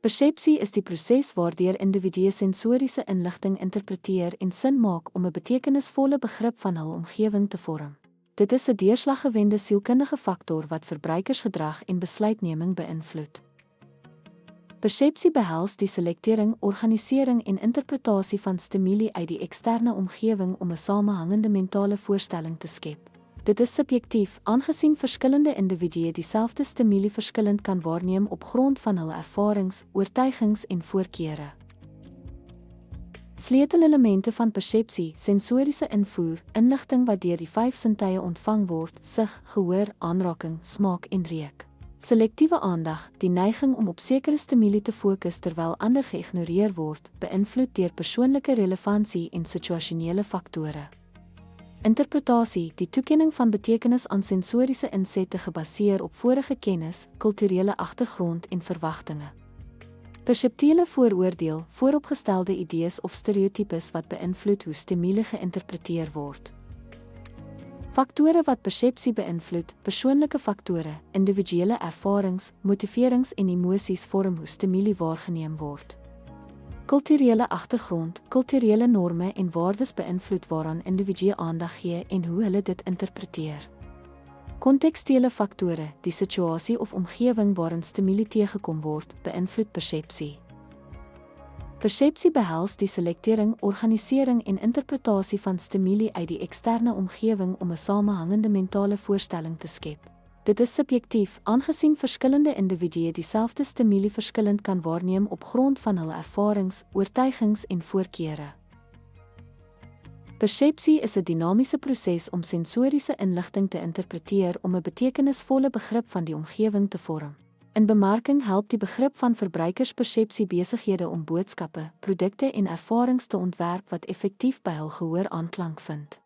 Persepsie is die proses waardeur individue sensoriese inligting interpreteer en sin maak om 'n betekenisvolle begrip van hul omgewing te vorm. Dit is 'n deurslaggewende sielkundige faktor wat verbruikersgedrag en besluitneming beïnvloed. Persepsie behels die selektering, organisering en interpretasie van stimuli uit die eksterne omgewing om 'n samehangende mentale voorstelling te skep. Dit is subjektief, aangesien verskillende individue dieselfde stimuli verskillend kan waarneem op grond van hul ervarings, oortuigings en voorkeure. Sleutelelemente van persepsie, sensoriese invoer, inligting wat deur die 5 sintuie ontvang word, sig, gehoor, aanraking, smaak en reuk. Selektiewe aandag, die neiging om op sekere stimuli te fokus terwyl ander geïgnoreer word, beïnvloed deur persoonlike relevantie en situasionele faktore. Interpretasie, die toekenning van betekenis aan sensoriese insette gebaseer op vorige kennis, kulturele agtergrond en verwagtinge. Perseptuele vooroordeel, vooropgestelde idees of stereotypes wat beïnvloed hoe stimule geïnterpreteer word. Faktore wat persepsie beïnvloed, persoonlike faktore, individuele ervarings, motiverings en emosies vorm hoe stimuli waargeneem word. Kulturele agtergrond, kulturele norme en waardes beïnvloed waaraan individue aandag gee en hoe hulle dit interpreteer. Kontekstuele faktore, die situasie of omgewing waarin stimuli teëgekom word, beïnvloed persepsie. Persepsie behels die selektering, organisering en interpretasie van stimuli uit die eksterne omgewing om 'n samehangende mentale voorstelling te skep. Dit is subjektief, aangesien verskillende individue dieselfde stimuli verskillend kan waarneem op grond van hul ervarings, oortuigings en voorkeure. Persepsie is 'n dinamiese proses om sensoriese inligting te interpreteer om 'n betekenisvolle begrip van die omgewing te vorm. In bemarking help die begrip van verbruikerspersepsie besighede om boodskappe, produkte en ervarings te ontwerp wat effektief by hul gehoor aanklank vind.